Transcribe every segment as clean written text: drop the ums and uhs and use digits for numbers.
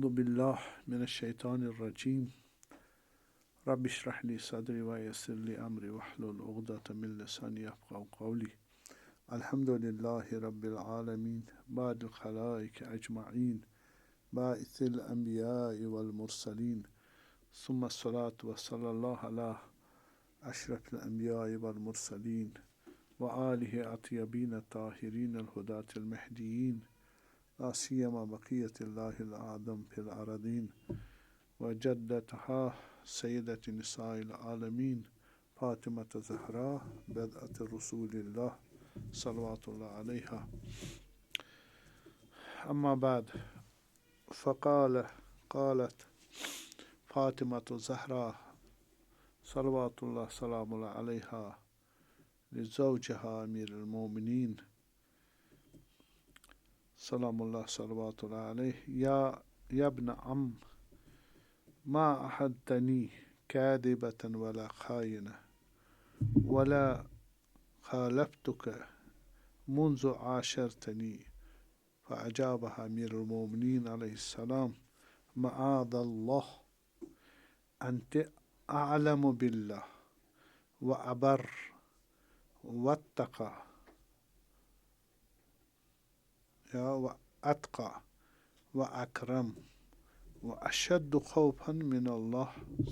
اعوذ باللہ من الشیطان الرجیم رب اشرح لی صدری ویسر لی امری واحلل عقدۃ من لسانی یفقهوا قولی الحمد للہ رب العالمین بعد الخلائق اجمعین باعث الانبیاء والمرسلین ثم الصلاة وصلی اللہ علی اشرف الانبیاء والمرسلین وآلہ اطیبین الطاہرین الہداة المہدیین لا سیما بقیت اللہ العظم فی الارضین وجدتها سیدت نساء العالمین فاطمة زہرا بدعت رسول اللہ صلوات اللہ علیہ اما بعد قالت فاطمة زہرا صلوات اللہ سلام اللہ علیہ لزوجها امیر المومنین سلام اللہ صلوات اللہ علیہ یا ابن عم ما أحدتني كاذبة ولا خائنة ولا خالفتك منذ عاشرتني فأجابها أمير المؤمنين عليه السلام معاذ الله أنت أعلم بالله وأبر واتقى وأتقى وأكرم وأشد خوفا من الله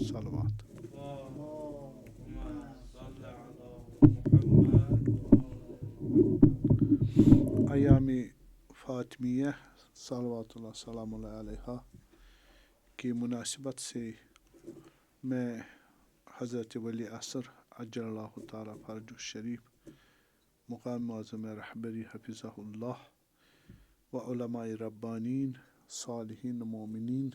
صلوات ایام فاطمیہ صلوات اللہ سلام اللہ علیہ کی مناسبت سے میں حضرت ولی عصر عجل اللہ تعالیٰ فرج الشریف مقام معظم رہبری حفظہ اللہ و علماء ربانین صالحین مومنین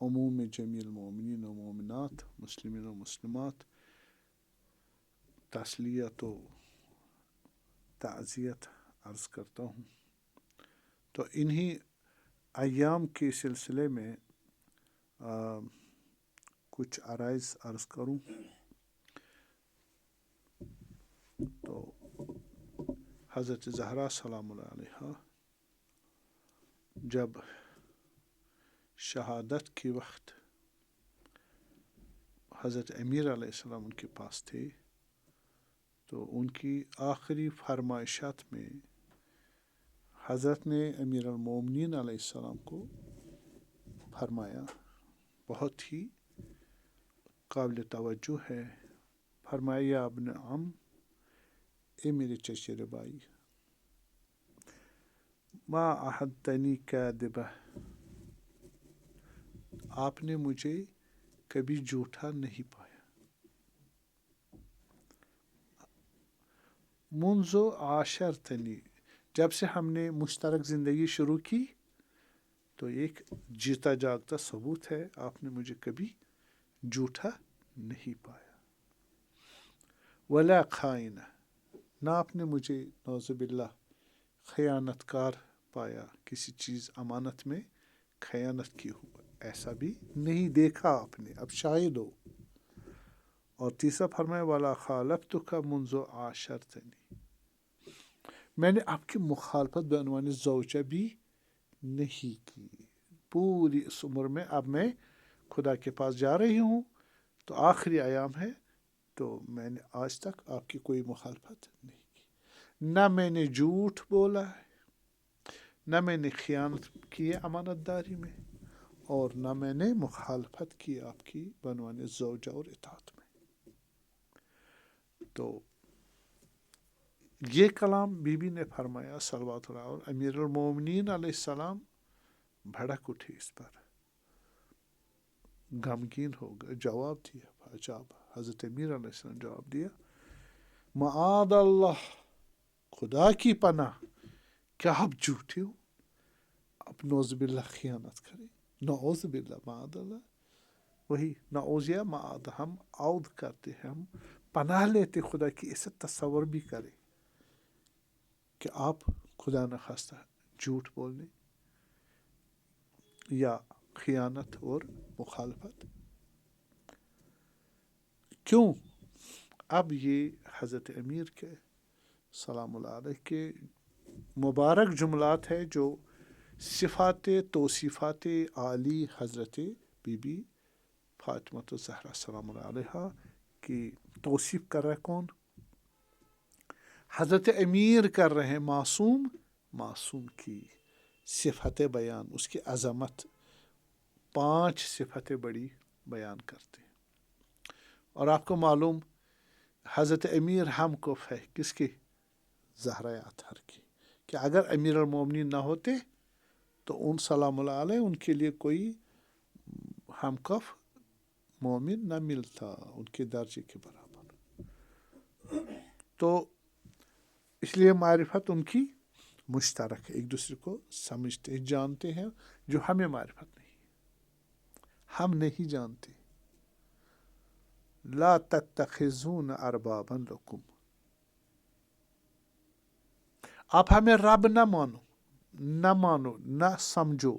عموم جمیع المومنین و مومنات مسلمین و مسلمات تسلیت و تعزیت عرض کرتا ہوں۔ تو انہی ایام کے سلسلے میں کچھ عرائض عرض کروں تو حضرت زہرا سلام اللہ علیہ جب شہادت کے وقت حضرت امیر علیہ السلام ان کے پاس تھے تو ان کی آخری فرمائشات میں حضرت نے امیر المومنین علیہ السلام کو فرمایا، بہت ہی قابل توجہ ہے، فرمایا یا ابن عم، اے میرے چچیرے بھائی، ما احدتنی کاذبہ، آپ نے مجھے کبھی جھوٹا نہیں پایا، منذ عاشرتنی، جب سے ہم نے مشترک زندگی شروع کی تو ایک جیتا جاگتا ثبوت ہے، آپ نے مجھے کبھی جھوٹا نہیں پایا، ولا خائنہ، نہ آپ نے مجھے نعوذ باللہ خیانت کار پایا، کسی چیز امانت میں خیانت کی ہوا ایسا بھی نہیں دیکھا آپ نے، اب شاہد ہو۔ اور تیسرا فرمایا ولا خالفتک منذ عاشرتنی، میں نے آپ کی مخالفت بعنوان زوجہ بھی نہیں کی، پوری اس عمر میں اب میں خدا کے پاس جا رہی ہوں تو آخری ایام ہے تو میں نے آج تک آپ کی کوئی مخالفت نہیں کی، نہ میں نے جھوٹ بولا ہے، نہ میں نے خیانت کی ہے امانت داری میں، اور نہ میں نے مخالفت کی آپ کی بعنوان زوجہ اور اطاعت میں۔ تو یہ کلام بی بی نے فرمایا صلوات اللہ، اور امیر المومنین علیہ السلام بھڑک اٹھے، اس پر غمگین ہو گئے، جواب دیا، حضرت امیر علیہ السلام جواب دیا معاذ اللہ، خدا کی پناہ، کیا آپ جھوٹے ہو، آپ نعوذ باللہ خیانت کریں، نعوذ باللہ، معاذ اللہ، وہی نعوذ یا معاذ، ہم عوذ کرتے ہیں، ہم پناہ لیتے خدا کی، اسے تصور بھی کریں کہ آپ خدا نخواستہ جھوٹ بولنے یا خیانت اور مخالفت کیوں؟ اب یہ حضرت امیر کے سلام اللہ علیہ کے مبارک جملات ہے جو صفات توصیفات عالی حضرت بی بی فاطمہ الزہرا سلام اللہ علیہا کی توصیف کر رہا ہے کون؟ حضرت امیر کر رہے ہیں معصوم کی صفت بیان، اس کی عظمت، 5 صفتیں بڑی بیان کرتے ہیں۔ اور آپ کو معلوم حضرت امیر ہم کف ہے کس کی؟ زہرا اطہر کی، کہ اگر امیر المومنین نہ ہوتے تو ان سلام اللہ علیہ ان کے لیے کوئی ہم کف مومن نہ ملتا ان کے درجے کے برابر۔ تو اس لیے معرفت ان کی مشترک ہے، ایک دوسرے کو سمجھتے ہیں، جانتے ہیں، جو ہمیں معرفت نہیں، ہم نہیں جانتے۔ لا تتخذون اربابا لکم، آپ ہمیں رب نہ مانو نہ سمجھو،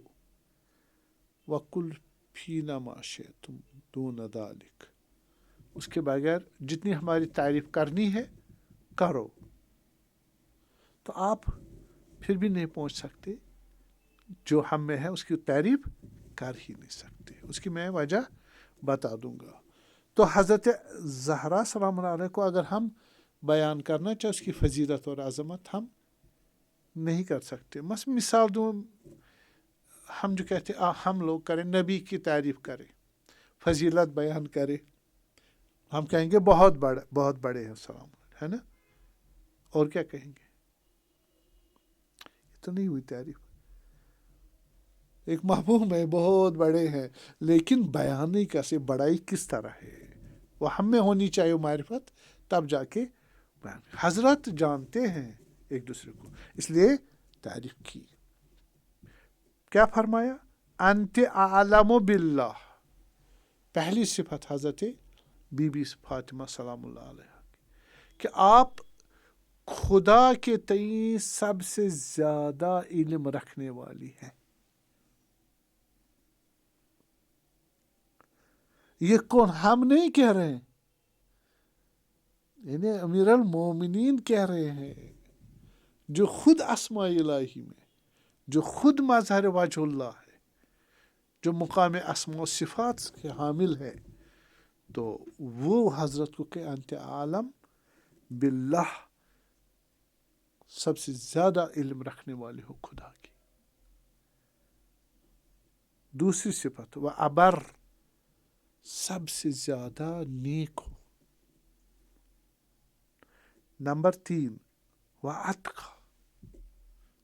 وَقُلْ فِينَا مَا شِئْتُمْ دُونَ ذَلِكَ، اس کے بغیر جتنی ہماری تعریف کرنی ہے کرو۔ تو آپ پھر بھی نہیں پہنچ سکتے، جو ہم میں ہے اس کی تعریف کر ہی نہیں سکتے، اس کی میں وجہ بتا دوں گا۔ تو حضرت زہرا سلام اللہ علیہ کو اگر ہم بیان کرنا چاہے اس کی فضیلت اور عظمت، ہم نہیں کر سکتے۔ مثال دوں، ہم جو کہتے ہیں ہم لوگ کریں نبی کی تعریف کریں، فضیلت بیان کریں، ہم کہیں گے بہت بڑے ہیں سلام علیہ، ہے نا؟ اور کیا کہیں گے؟ یہ تو نہیں ہوئی تعریف۔ ایک مفہوم ہے بہت بڑے ہیں، لیکن بیان نہیں کر سکتے بڑائی کس طرح ہے، وہ ہم میں ہونی چاہیے معرفت، تب جا کے حضرت جانتے ہیں ایک دوسرے کو، اس لیے تعریف کی۔ کیا فرمایا؟ انت اعلم باللہ، پہلی صفت حضرت بی بی فاطمہ سلام اللہ علیہ، کہ آپ خدا کے تئیں سب سے زیادہ علم رکھنے والی ہیں۔ یہ کون؟ ہم نہیں کہہ رہے ہیں، یعنی امیر المومنین کہہ رہے ہیں، جو خود اسماء الہی میں، جو خود مظہر وجہ اللہ ہے، جو مقام اسماء و صفات کے حامل ہے، تو وہ حضرت کو کہ انت عالم باللہ، سب سے زیادہ علم رکھنے والے ہو خدا کی۔ دوسری صفت وہ ابر، سب سے زیادہ نیک ہو۔ نمبر 3 وہ اتقی،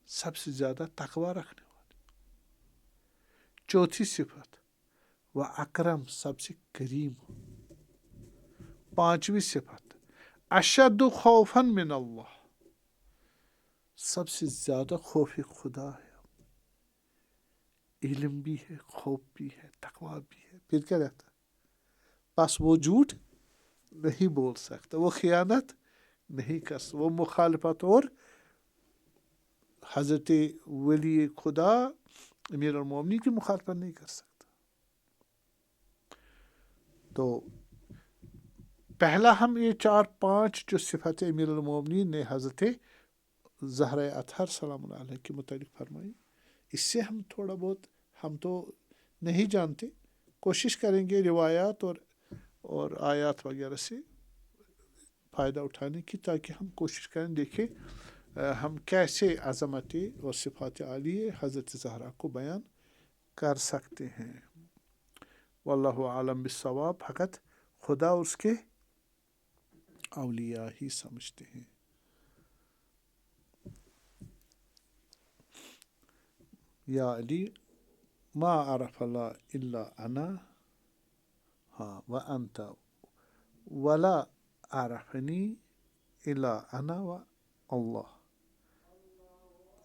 سب سے زیادہ تقوی رکھنے والے۔ چوتھی صفت وہ اکرم، سب سے کریم ہو۔ 5ویں صفت اشد خوفا من اللہ، سب سے زیادہ خوف خدا ہے، علم بھی ہے، خوف بھی ہے، تقوی بھی ہے۔ پھر کیا رہتا؟ بس وہ جھوٹ نہیں بول سکتا، وہ خیانت نہیں کر سکتا، وہ مخالفت اور حضرت ولی خدا امیر المومنین کی مخالفت نہیں کر سکتا۔ تو پہلا ہم یہ 4-5 جو صفت امیر المومنین نے حضرت زہرا اطہر سلام اللہ علیہ کے متعلق فرمائی، اس سے ہم تھوڑا بہت، ہم تو نہیں جانتے، کوشش کریں گے روایات اور آیات وغیرہ سے فائدہ اٹھانے کی، تاکہ ہم کوشش کریں دیکھیں ہم کیسے عظمت اور صفات عالی حضرت زہرا کو بیان کر سکتے ہیں۔ واللہ عالم بالصواب، فقط خدا اس کے اولیاء ہی سمجھتے ہیں۔ یا علی ما عرف اللہ الا انا وانت ولا عرفنی الا انا واللہ،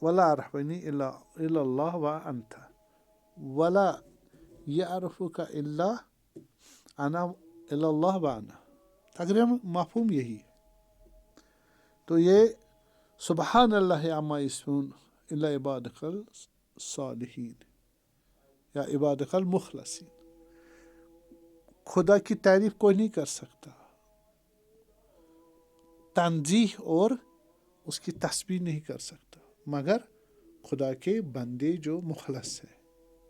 ولا عرفنی الا اللہ وانت ولا یعرفک الا انا الا اللہ وانا، تقریباً مفہوم یہی ہے۔ تو یہ سبحان اللہ عما یصفون الا عبادک الصالحین یا عبادک المخلصین، خدا کی تعریف کوئی نہیں کر سکتا، تنزیح اور اس کی تسبیح نہیں کر سکتا، مگر خدا کے بندے جو مخلص ہے،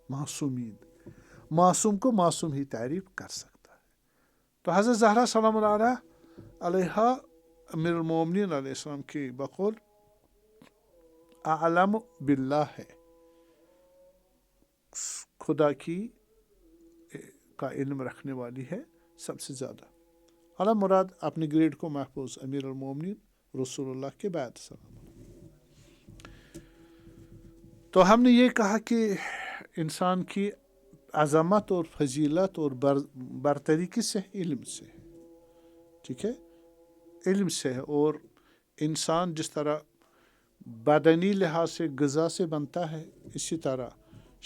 معصومین، معصوم کو معصوم ہی تعریف کر سکتا ہے۔ تو حضرت زہرا سلام اللہ علیہ امیر المومنین علیہ السلام کی بقول اعلم باللہ ہے، خدا کی کا علم رکھنے والی ہے سب سے زیادہ۔ اعلیٰ مراد اپنے گریڈ کو محفوظ امیر المومنین رسول اللہ کے بعد سلام۔ تو ہم نے یہ کہا کہ انسان کی عظمت اور فضیلت اور برتری کس سے؟ علم سے، ٹھیک ہے، علم سے ہے۔ اور انسان جس طرح بدنی لحاظ سے غذا سے بنتا ہے، اسی طرح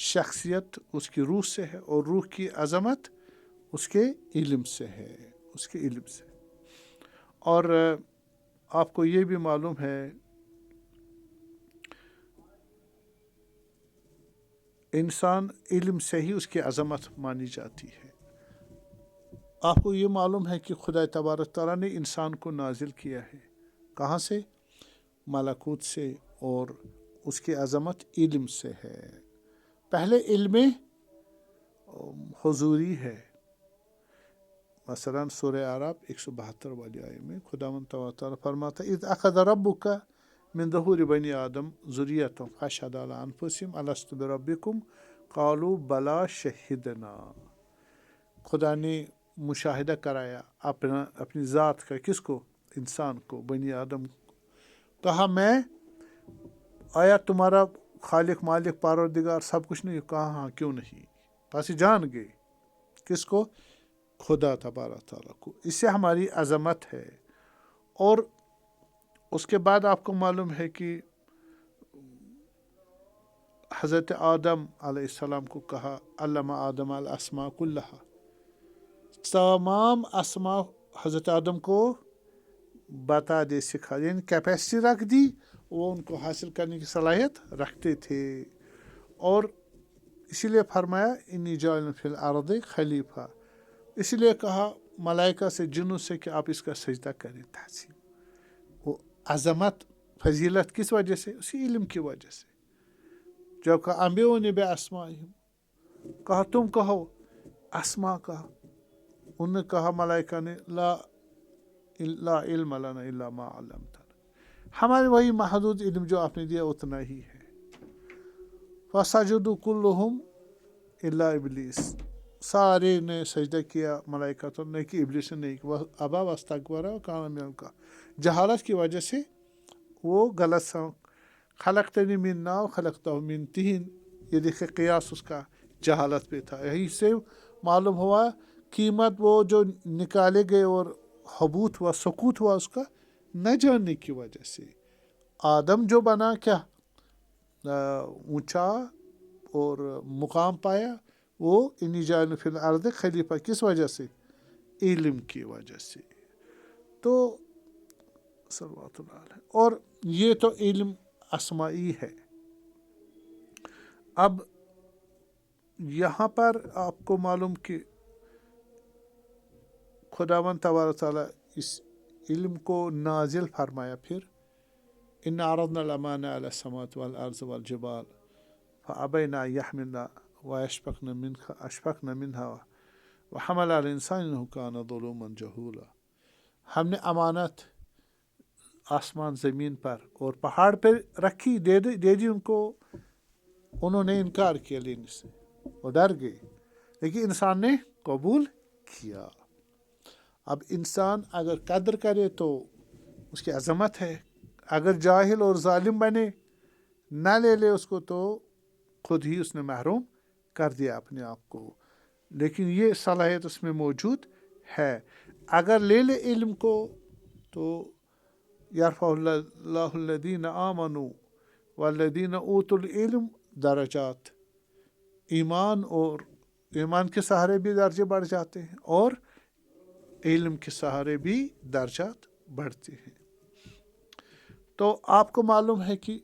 شخصیت اس کی روح سے ہے، اور روح کی عظمت اس کے علم سے ہے، اس کے علم سے۔ اور آپ کو یہ بھی معلوم ہے انسان علم سے ہی اس کی عظمت مانی جاتی ہے۔ آپ کو یہ معلوم ہے کہ خدا تبارک تعالیٰ نے انسان کو نازل کیا ہے کہاں سے؟ ملکوت سے، اور اس کی عظمت علم سے ہے۔ پہلے علم حضوری ہے، مثلا سورہ اعراف 172 والی آیت میں خداوند تعالیٰ فرماتا ہے اذ اخذ ربک من ظہور بنی آدم ذریتہم فاشہد علی انفسہم الست بربکم قالوا بلا شہدنا۔ خدا نے مشاہدہ کرایا اپنی ذات کا، کس کو؟ انسان کو، بنی آدم کو۔ کہا میں آیا تمہارا خالق مالک پروردگار سب کچھ نہیں؟ کہا ہاں، کیوں نہیں؟ پس جان گئے کس کو؟ خدا تبارک تعالیٰ کو۔ اس سے ہماری عظمت ہے۔ اور اس کے بعد آپ کو معلوم ہے کہ حضرت آدم علیہ السلام کو کہا علم آدم الاسماء کلہا، تمام اسماء حضرت آدم کو بتا دے، سکھا، یعنی کیپیسٹی رکھ دی، وہ ان کو حاصل کرنے کی صلاحیت رکھتے تھے۔ اور اسی لیے فرمایا انی جاعل فی الارض خلیفہ، اسی لیے کہا ملائکہ سے، جنوں سے کہ آپ اس کا سجدہ کریں، تعظیم۔ وہ عظمت، فضیلت کس وجہ سے؟ اسی علم کی وجہ سے۔ جب کہا انبئونی باسمائہم، کہا تم کہو اسماء کا، انہوں نے کہا ملائکہ نے لا علم لنا الا ما علمتنا، ہمارے وہی محدود علم جو آپ نے دیا اتنا ہی ہے۔ فسجدوا کلہم الا ابلیس، سارے نے سجدہ کیا، ملائکہ تو نہیں کہ ابلیس نے نہیں کیا، وہ ابا واستکبر وکان من الکافرین، جہالت کی وجہ سے وہ غلط سمجھ۔ خلقتنی من نار خلقتہ من طین، یہ دیکھے قیاس اس کا جہالت پہ تھا۔ یہی سے معلوم ہوا قیمت وہ جو نکالے گئے اور حبوط ہوا، سقوط ہوا اس کا نہ جاننے کی وجہ سے۔ آدم جو بنا کیا اونچا اور مقام پایا، وہ انی جاعل فی الارض خلیفہ، کس وجہ سے؟ علم کی وجہ سے۔ تو صلوات اللہ علیہ، اور یہ تو علم اسمائی ہے۔ اب یہاں پر آپ کو معلوم کہ خداوند تبارک تعالیٰ اس علم کو نازل فرمایا، پھر ان عرضنا الامانة على السماوات والارض والجبال فابین ان یحملنها واشفقن منها وحمل الانسان انه كان ظلوما جهولا۔ ہم نے امانت آسمان زمین پر اور پہاڑ پہ رکھی، دے دی ان کو، انہوں نے انکار کیا لینے سے، وہ ڈر گئے، لیکن انسان نے قبول کیا۔ اب انسان اگر قدر کرے تو اس کی عظمت ہے، اگر جاہل اور ظالم بنے، نہ لے اس کو، تو خود ہی اس نے محروم کر دیا اپنے آپ کو۔ لیکن یہ صلاحیت اس میں موجود ہے، اگر لے علم کو تو یرفع اللہ الذین آمنوا والذین اوتوا العلم درجات، ایمان کے سہارے بھی درجے بڑھ جاتے ہیں، اور علم کے سہارے بھی درجات بڑھتے ہیں۔ تو آپ کو معلوم ہے کہ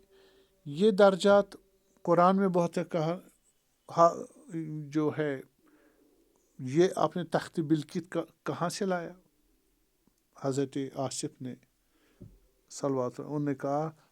یہ درجات قرآن میں بہت کہا جو ہے، یہ آپ نے تخت بلقیس کہاں سے لایا؟ حضرت آصف نے صلوات، انہوں نے کہا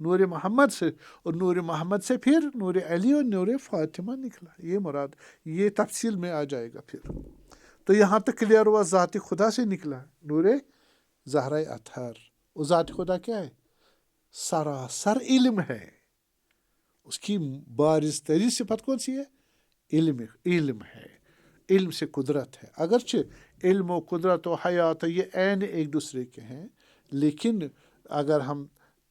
نور محمد سے، اور نور محمد سے پھر نور علی اور نور فاطمہ نکلا. یہ مراد، یہ تفصیل میں آ جائے گا پھر. تو یہاں تک کلیئر ہوا ذات خدا سے نکلا نور زہرہ اطہر. اور ذات خدا کیا ہے؟ سراسر علم ہے. اس کی بارز ترین صفت کون سی ہے؟ علم ہے. علم سے قدرت ہے. اگرچہ علم و قدرت و حیات یہ عین ایک دوسرے کے ہیں، لیکن اگر ہم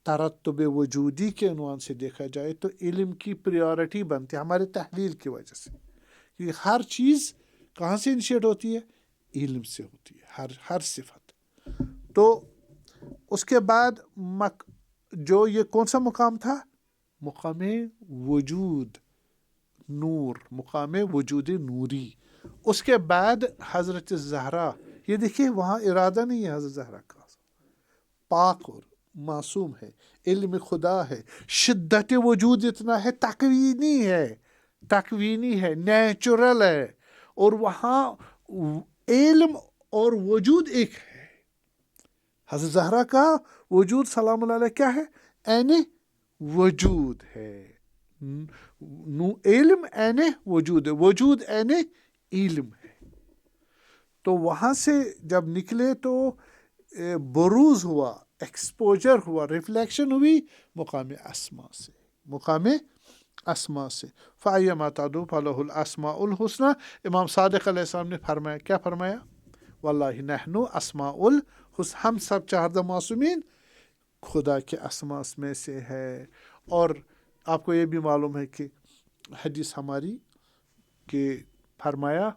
ترتب وجودی کے عنوان سے دیکھا جائے تو علم کی پریورٹی بنتی ہے ہمارے تحلیل کی وجہ سے. کیونکہ ہر چیز کہاں سے انیشیٹ ہوتی ہے؟ علم سے ہوتی ہے، ہر صفت. تو اس کے بعد جو یہ کون سا مقام تھا؟ مقام وجود نور، مقام وجود نوری. اس کے بعد حضرت زہرا. یہ دیکھیے وہاں ارادہ نہیں ہے حضرت زہرا کا، پاک اور معصوم ہے، علم خدا ہے، شدت وجود اتنا ہے، تکوینی ہے، نیچرل ہے. اور وہاں علم اور وجود ایک ہے. حضرت زہرا کا وجود سلام اللہ علیہ کیا ہے؟ عین وجود ہے. علم عین وجود ہے، وجود عین علم ہے. تو وہاں سے جب نکلے تو بروز ہوا، ایکسپوجر ہوا، ریفلیکشن ہوئی مقام اسما سے. فَأَيَّمَا تَدْعُوا فَلَهُ الْأَسْمَاءُ الْحُسْنَى. امام صادق علیہ السلام نے فرمایا، کیا فرمایا؟ واللہ نحن اسماء الحسن، ہم سب 14 معصومین خدا کے اسماء میں سے ہے. اور آپ کو یہ بھی معلوم ہے کہ حدیث ہماری کہ فرمایا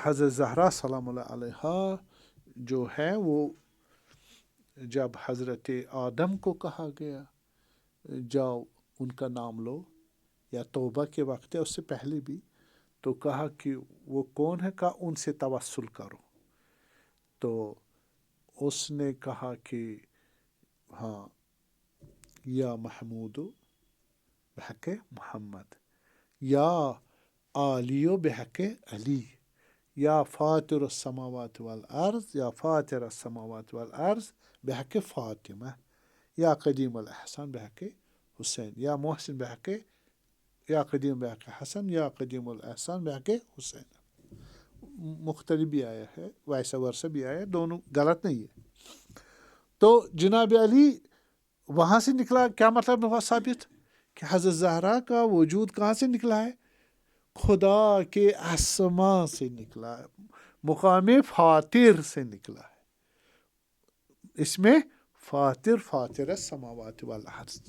حضرت زہرا سلام اللہ علیہا جو ہے وہ جب حضرت آدم کو کہا گیا جاؤ ان کا نام لو، یا توبہ کے وقت ہے اس سے پہلے بھی، تو کہا کہ وہ کون ہے؟ کہا ان سے توسل کرو. تو اس نے کہا کہ ہاں یا محمود بحق محمد، یا علیو بحق علی، یا فاطر السماوات والارض، یا فاطر السماوات والارض بحق فاطمہ، یا قدیم الاحسان بحق حسین، یا محسن بحق، یا قدیم بحق حسن، یا قدیم الاحسان بحق حسین. مختلف بھی آیا ہے، ویسا ورثہ بھی آیا ہے، دونوں غلط نہیں ہے. تو جناب علی وہاں سے نکلا. کیا مطلب ہوا ثابت؟ کہ حضرت زہرا کا وجود کہاں سے نکلا ہے؟ خدا کے اسما سے نکلا ہے، مقام فاطر سے نکلا ہے. اس میں فاطر السماوات والارض.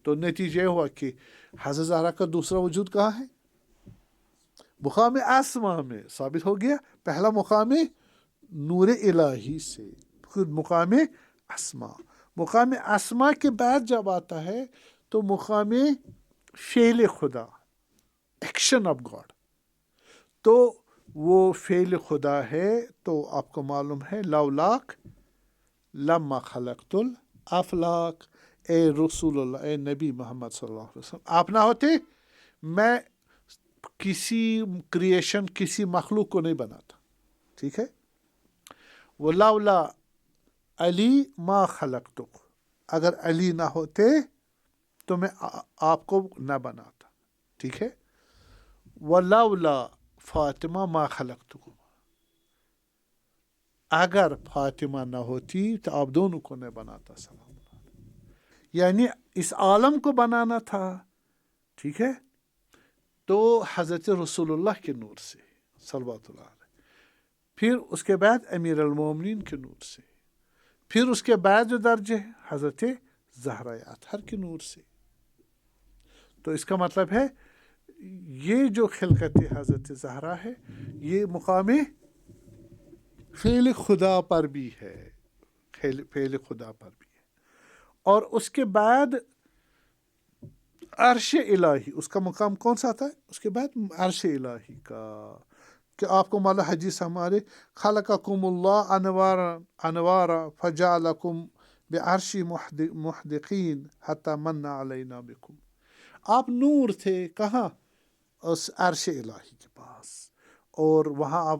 تو نتیجہ ہوا کہ حضرت زہرا کا دوسرا وجود کہاں ہے؟ مقام اسما میں. ثابت ہو گیا پہلا مقام نور الہی سے، خود مقام اسما. مقام اسما کے بعد جب آتا ہے تو مقام فعل خدا، ایکشن آف گاڈ. تو وہ فعل خدا ہے. تو آپ کو معلوم ہے لولاک لما خلقت الافلاک، اے رسول اللہ، اے نبی محمد صلی اللہ علیہ وسلم، آپ نہ ہوتے میں کسی کریشن، کسی مخلوق کو نہیں بناتا. ٹھیک ہے. وَلَوْلَا علی ما خلقتک، اگر علی نہ ہوتے تو میں آپ کو نہ بناتا. ٹھیک ہے. وَلَوْلَا فاطمہ ما خلقتکم، اگر فاطمہ نہ ہوتی تو آپ دونوں کو نہ بناتا. سلام یعنی اس عالم کو بنانا تھا. ٹھیک ہے. تو حضرت رسول اللہ کے نور سے صلوات اللہ علیہ، پھر اس کے بعد امیر المومنین کے نور سے، پھر اس کے بعد جو درجہ ہے حضرت زہرا اطہر کے نور سے. تو اس کا مطلب ہے یہ جو خلقت حضرت زہرا ہے یہ مقام فعل خدا پر بھی ہے، فعل خدا پر بھی ہے. اور اس کے بعد عرش الہی، اس کا مقام کون سا تھا؟ اس کے بعد عرش الہی کا. کہ آپ کو معلوم حدیث ہمارے خلقکم اللہ انوارا فجعلکم بعرشی محدقین حتی من علینا بکم. آپ نور تھے کہاں؟ اس عرش الہی کے پاس، اور وہاں آپ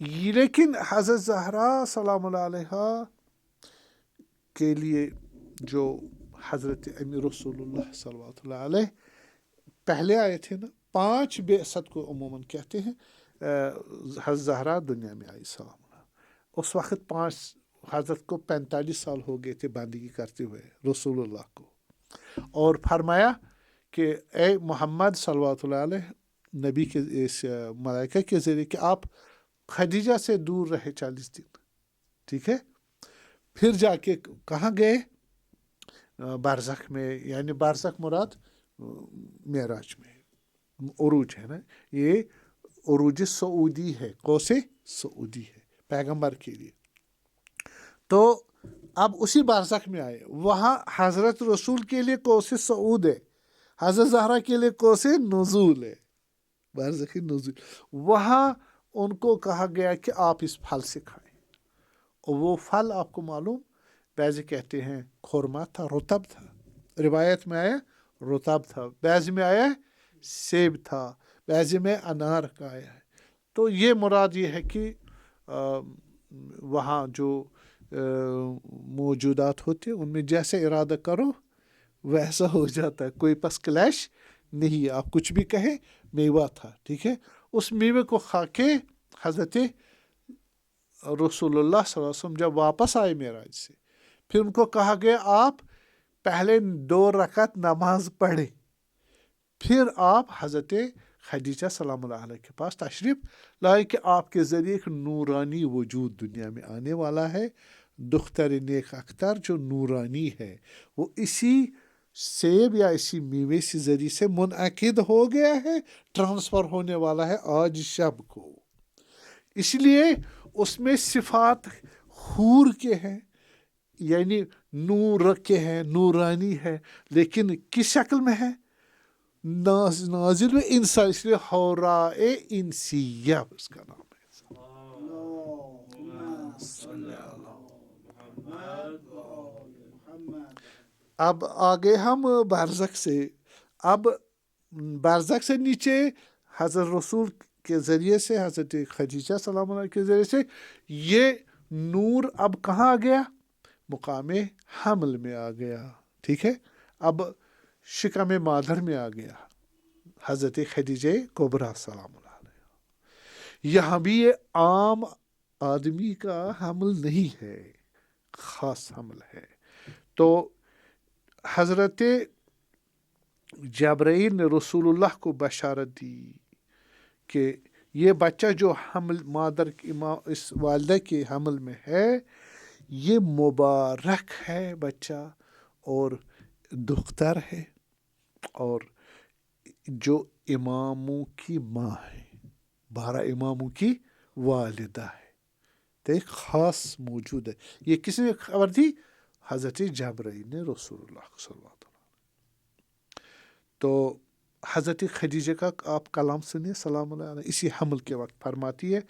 لیکن حضرت زہرا سلام اللہ علیہا کے لیے جو حضرت امیر رسول اللہ صلی اللہ علیہ پہلے آئے تھے نا، 5 بعثت کو عموماً کہتے ہیں، حضرت زہرا دنیا میں آئی سلام اللہ، اس وقت 5 حضرت کو 45 سال ہو گئے تھے بندگی کرتے ہوئے رسول اللہ کو، اور فرمایا کہ اے محمد صلی اللہ علیہ نبی کے اس ملائکہ کے ذریعے کہ آپ خدیجہ سے دور رہے 40 دن، ٹھیک ہے. پھر جا کے کہاں گئے؟ برزخ میں، یعنی برزخ مراد معراج میں، عروج ہے نا، یہ عروج سعودی ہے، قوس سعودی ہے پیغمبر کے لیے. تو اب اسی برزخ میں آئے، وہاں حضرت رسول کے لیے قوس سعود ہے، حضرت زہرا کے لیے قوس نزول ہے، برزخ نزول. وہاں ان کو کہا گیا کہ آپ اس پھل سے کھائیں، اور وہ پھل آپ کو معلوم، بعض کہتے ہیں خورما تھا، رطب تھا، روایت میں آیا رطب تھا، بعض میں آیا سیب تھا، بعض میں انار کا آیا ہے. تو یہ مراد یہ ہے کہ وہاں جو موجودات ہوتے ان میں جیسے ارادہ کرو ویسا ہو جاتا ہے، کوئی پس کلیش نہیں ہے، آپ کچھ بھی کہیں. میوہ تھا، ٹھیک ہے، اس میوے کو کھا کے حضرت رسول اللہ صلی اللہ علیہ وسلم جب واپس آئے معراج سے، پھر ان کو کہا گیا آپ پہلے 2 رکعت نماز پڑھیں، پھر آپ حضرت خدیجہ سلام اللہ علیہ کے پاس تشریف لائے کہ آپ کے ذریعے ایک نورانی وجود دنیا میں آنے والا ہے، دختر نیک اختر جو نورانی ہے، وہ اسی سیب یا اسی میوے سے ذریعے سے منعقد ہو گیا ہے، ٹرانسفر ہونے والا ہے آج شب کو. اس لیے اس میں صفات حور کے ہیں، یعنی نور کے ہیں، نورانی ہے، لیکن کس شکل میں ہے؟ نازل میں انسان، اس لیے حوراء انسیہ اس کا نام ہے. اب آگے ہم برزخ سے، اب برزخ سے نیچے حضرت رسول کے ذریعے سے، حضرت خدیجہ سلام اللہ کے ذریعے سے یہ نور اب کہاں آ گیا؟ مقام حمل میں آ گیا، ٹھیک ہے. اب شکم مادر میں آ گیا حضرت خدیجہ کبریٰ سلام اللہ علیہ. یہاں بھی یہ عام آدمی کا حمل نہیں ہے، خاص حمل ہے. تو حضرت جبرائیل نے رسول اللہ کو بشارت دی کہ یہ بچہ جو حمل مادر کی اس والدہ کے حمل میں ہے، یہ مبارک ہے بچہ، اور دختر ہے، اور جو اماموں کی ماں ہے، 12 اماموں کی والدہ ہے. تو ایک خاص موجود ہے. یہ کس نے خبر دی؟ حضرت جبرائیل نے رسول اللہ صلی اللہ علیہ وسلم. تو حضرت خدیجہ کا آپ کلام سنیں سلام اللہ علیہ، اسی حمل کے وقت فرماتی ہے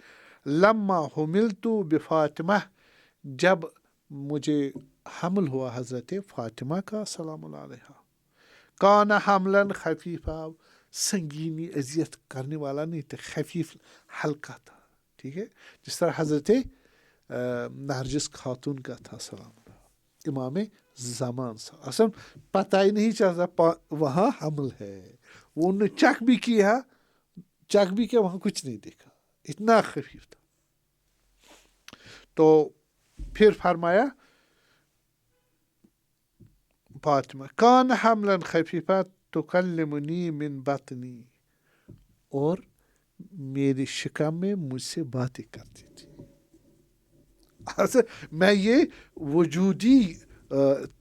لما حملت بفاطمہ، جب مجھے حمل ہوا حضرت فاطمہ کا سلام اللہ علیہ، کان حملاً خفیفہ، سنگینی اذیت کرنے والا نہیں تھا، خفیف ہلکا تھا، ٹھیک ہے، جس طرح حضرت نرجس خاتون کا تھا سلام اللہ، امام زمان سے اصلا پتہ ہی نہیں چلتا وہاں حمل ہے. وہ انہوں نے چیک بھی کیا، چیک بھی کیا، وہاں کچھ نہیں دیکھا، اتنا خفیف تھا. تو پھر فرمایا فاطمہ کان حملا خفیفہ تکلمنی من بطنی، اور میری شکم میں مجھ سے باتیں کرتی تھی. میں یہ وجودی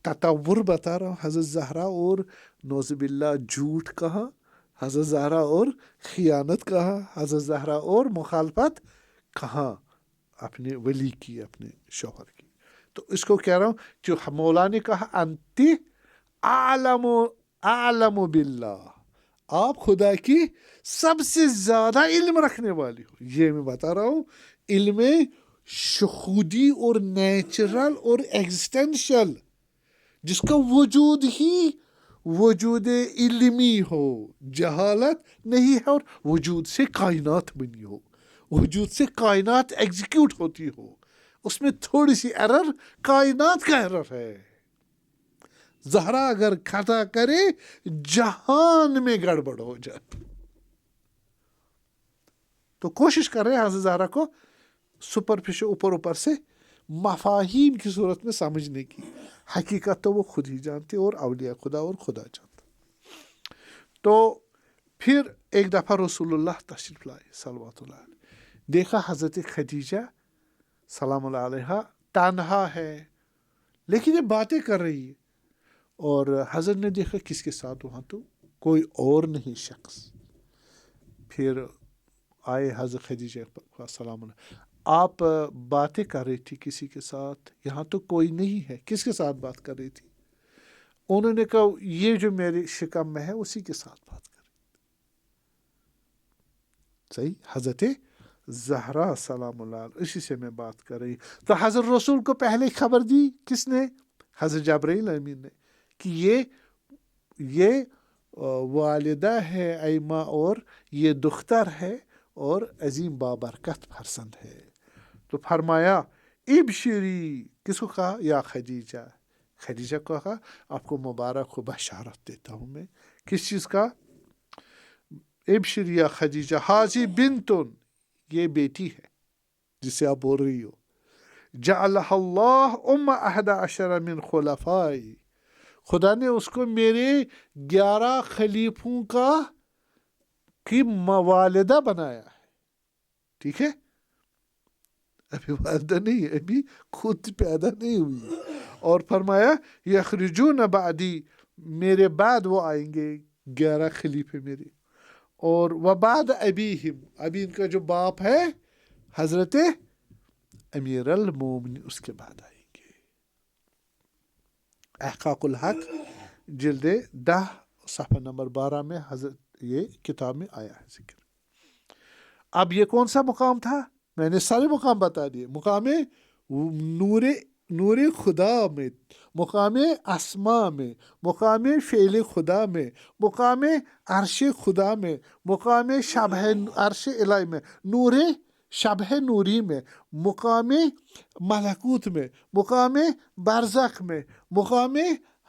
تصور بتا رہا ہوں. حضرت زہرا اور نعوذ باللہ جھوٹ کہا، حضرت زہرا اور خیانت کہا، حضرت زہرا اور مخالفت کہا اپنے ولی کی، اپنے شوہر کی. تو اس کو کہہ رہا ہوں جو مولا نے کہا انتی اعلم باللہ، آپ خدا کی سب سے زیادہ علم رکھنے والی ہو. یہ میں بتا رہا ہوں علم شہودی اور نیچرل اور ایگزسٹینشل، جس کا وجود ہی وجود علمی ہو، جہالت نہیں ہے، اور وجود سے کائنات بنی ہو، وجود سے کائنات ایگزیکیوٹ ہوتی ہو، اس میں تھوڑی سی ایرر کائنات کا ایرر ہے. زہرا اگر خطا کرے جہان میں گڑبڑ ہو جائے. تو کوشش کر رہے ہیں حضرت زہرا کو سپرفیشل اوپر سے مفاہیم کی صورت میں سمجھنے کی. حقیقت تو وہ خود ہی جانتے اور اولیاء خدا اور خدا جانتا. تو پھر ایک دفعہ رسول اللہ تشریف لائے صلوات اللہ علیہ، دیکھا حضرت خدیجہ سلام اللہ علیہ تنہا ہے لیکن یہ باتیں کر رہی ہے، اور حضرت نے دیکھا کس کے ساتھ، وہاں تو کوئی اور نہیں شخص. پھر آئے حضرت خدیجہ سلام اللہ، آپ باتیں کر رہی تھی کسی کے ساتھ، یہاں تو کوئی نہیں ہے، کس کے ساتھ بات کر رہی تھی؟ انہوں نے کہا یہ جو میرے شکم میں ہے اسی کے ساتھ بات کر رہی. صحیح، حضرت زہرا سلام اللہ علیہ اسی سے میں بات کر رہی. تو حضرت رسول کو پہلے خبر دی کس نے؟ حضرت جبرائیل امین نے، کہ یہ والدہ ہے ایما اور یہ دختر ہے اور عظیم بابرکت فرزند ہے. تو فرمایا ابشری، کس کو کہا؟ یا خدیجہ. خدیجہ کو کہا آپ کو مبارک ہو، بشارت دیتا ہوں میں. کس چیز کا؟ ابشری یا خدیجہ، حاضی بنتن، یہ بیٹی ہے جسے آپ بول رہی ہو. جعلہ اللہ ام 11 من خلفائی، خدا نے اس کو میرے 11 خلیفوں کی والدہ بنایا ہے. ٹھیک ہے، ابھی والدہ نہیں ہے، ابھی خود پیدا نہیں ہوئی. اور فرمایا یخرجون بعدی، میرے بعد وہ آئیں گے 11 خلیفے میرے. اور وبعد ابیہم، ابھی ان کا جو باپ ہے حضرت امیر المومنین اس کے بعد آئیں گے. احقاق الحق جلد 10 صفحہ نمبر 12 میں حضرت یہ کتاب میں آیا ہے ذکر. اب یہ کون سا مقام تھا؟ میں نے سارے مقام بتا دیے. مقام نور خدا میں، مقام اسما میں، مقام فعل خدا میں، مقام عرش خدا میں، مقام شبہ عرش الہی میں، نور شبہ نوری میں، مقام ملکوت میں، مقام برزخ میں، مقام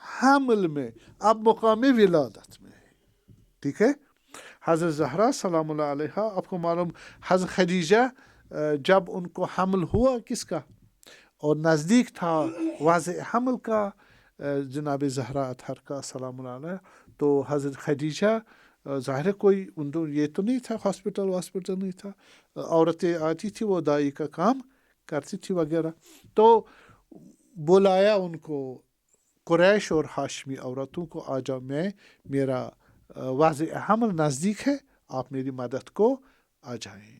حمل میں، اب مقام ولادت میں. ٹھیک ہے. حضرت زہرا سلام اللہ علیہ، آپ کو معلوم حضرت خدیجہ جب ان کو حمل ہوا کس کا اور نزدیک تھا واضح حمل کا جناب زہرا اطہر کا سلام اللہ علیہ، تو حضرت خدیجہ ظاہر کوئی یہ تو نہیں تھا، ہاسپٹل نہیں تھا، عورتیں آتی تھی وہ دائی کا کام کرتی تھی وغیرہ. تو بلایا ان کو قریش اور ہاشمی عورتوں کو، آ جاؤ، میرا واضح حمل نزدیک ہے، آپ میری مدد کو آ جائیں.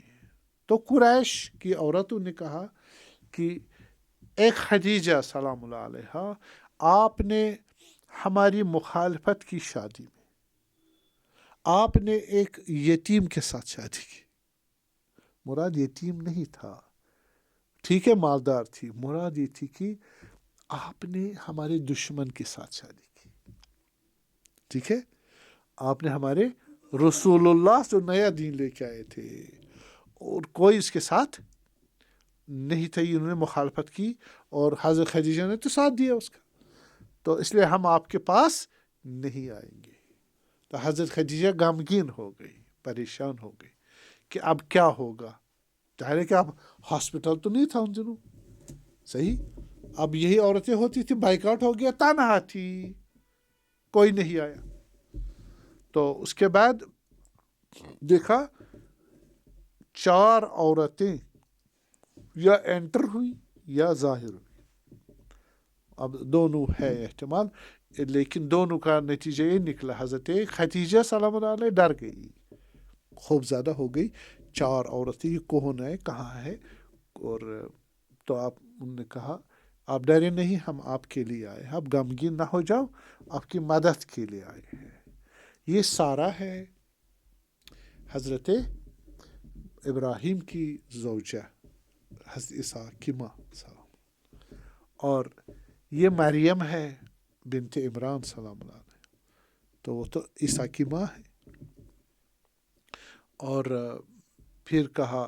تو قریش کی عورتوں نے کہا کہ ایک خدیجہ سلام اللہ علیہ، آپ نے ہماری مخالفت کی شادی میں، آپ نے ایک یتیم کے ساتھ شادی کی. مراد یتیم نہیں تھا، ٹھیک ہے، مالدار تھی. مراد یہ تھی کہ آپ نے ہمارے دشمن کے ساتھ شادی کی. ٹھیک ہے، آپ نے ہمارے رسول اللہ جو نیا دین لے کے آئے تھے اور کوئی اس کے ساتھ نہیں تھا، انہوں نے مخالفت کی اور حضرت خدیجہ نے تو ساتھ دیا اس کا، تو اس لیے ہم آپ کے پاس نہیں آئیں گے. تو حضرت خدیجہ غمگین ہو گئی، پریشان ہو گئی کہ اب کیا ہوگا. ظاہر ہے کہ اب ہاسپٹل تو نہیں تھا ان دنوں، صحیح. اب یہی عورتیں ہوتی تھی، بائک آؤٹ ہو گیا، تنہا تھی، کوئی نہیں آیا. تو اس کے بعد دیکھا 4 عورتیں یا انٹر ہوئی یا ظاہر ہوئی. اب دونوں ہے احتمال، لیکن دونوں کا نتیجہ یہ نکلا. حضرت خدیجہ سلام اللہ علیہ ڈر گئی، خوف زیادہ ہو گئی. 4 عورتیں، یہ کون ہے، کہاں ہے؟ اور تو انہوں نے کہا آپ ڈرے نہیں، ہم آپ کے لیے آئے، آپ غمگین نہ ہو جاؤ، آپ کی مدد کے لیے آئے ہیں. یہ سارا ہے حضرت ابراہیم کی زوجہ، حضرت عیسیٰ کی ماں سلام، اور یہ مریم ہے بنت عمران سلام اللہ علیہ، تو وہ تو عیسیٰ کی ماں ہے. اور پھر کہا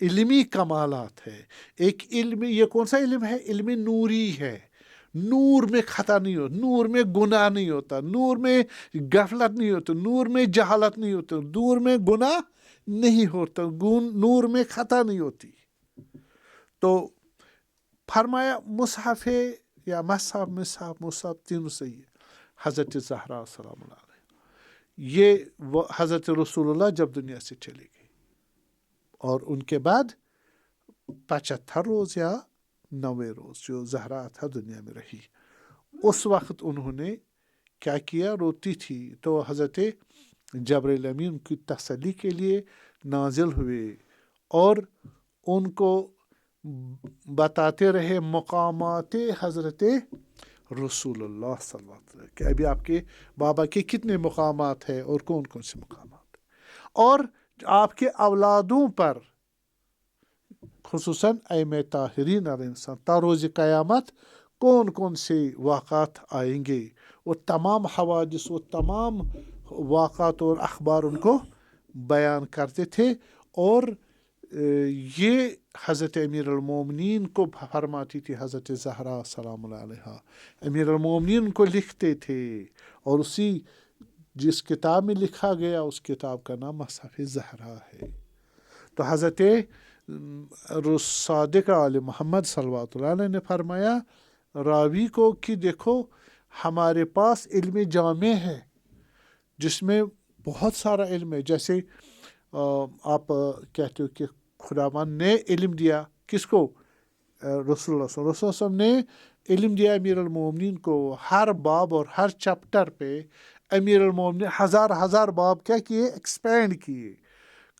علمی کمالات ہے. ایک علم، یہ کون سا علم ہے؟ علم نوری ہے. نور میں خطا نہیں ہوتا، نور میں گناہ نہیں ہوتا، نور میں غفلت نہیں ہوتا، نور میں جہالت نہیں ہوتا، نور میں گناہ نہیں ہوتا، نور میں خطا نہیں ہوتی. تو فرمایا مصحف یا مصحف تینوں صحیح ہے. حضرت زہرا سلام اللہ علیہ، یہ حضرت رسول اللہ جب دنیا سے چلے گئے اور ان کے بعد 75 روز یا 90 روز جو زہرا تھا دنیا میں رہی، اس وقت انہوں نے کیا کیا؟ روتی تھی تو حضرت جبرائیل امین کی تسلی کے لیے نازل ہوئے اور ان کو بتاتے رہے مقامات حضرت رسول اللہ صلی اللہ علیہ وسلم کہ ابھی آپ کے بابا کے کتنے مقامات ہیں اور کون کون سے مقامات ہیں، اور آپ کے اولادوں پر خصوصاً ائمہ طاہرین علیہ السلام تا روز قیامت کون کون سے واقعات آئیں گے، وہ تمام حوادث، وہ تمام واقعات اور اخبار ان کو بیان کرتے تھے. اور یہ حضرت امیر المومنین کو فرماتی تھی حضرت زہرا سلام اللہ علیہ. امیر المومنین کو لکھتے تھے اور اسی جس کتاب میں لکھا گیا اس کتاب کا نام مصحف زہرا ہے. تو حضرت صادق علیہ محمد صلی اللہ علیہ وسلم نے فرمایا راوی کو کہ دیکھو ہمارے پاس علم جامع ہے جس میں بہت سارا علم ہے. جیسے آپ کہتے ہو کہ خداوند نے علم دیا کس کو؟ رسول اللہ صلی اللہ علیہ وسلم نے علم دیا امیر المومنین کو. ہر باب اور ہر چپٹر پہ امیر المومنین ہزار باب کیا کیے؟ ایکسپینڈ کیے.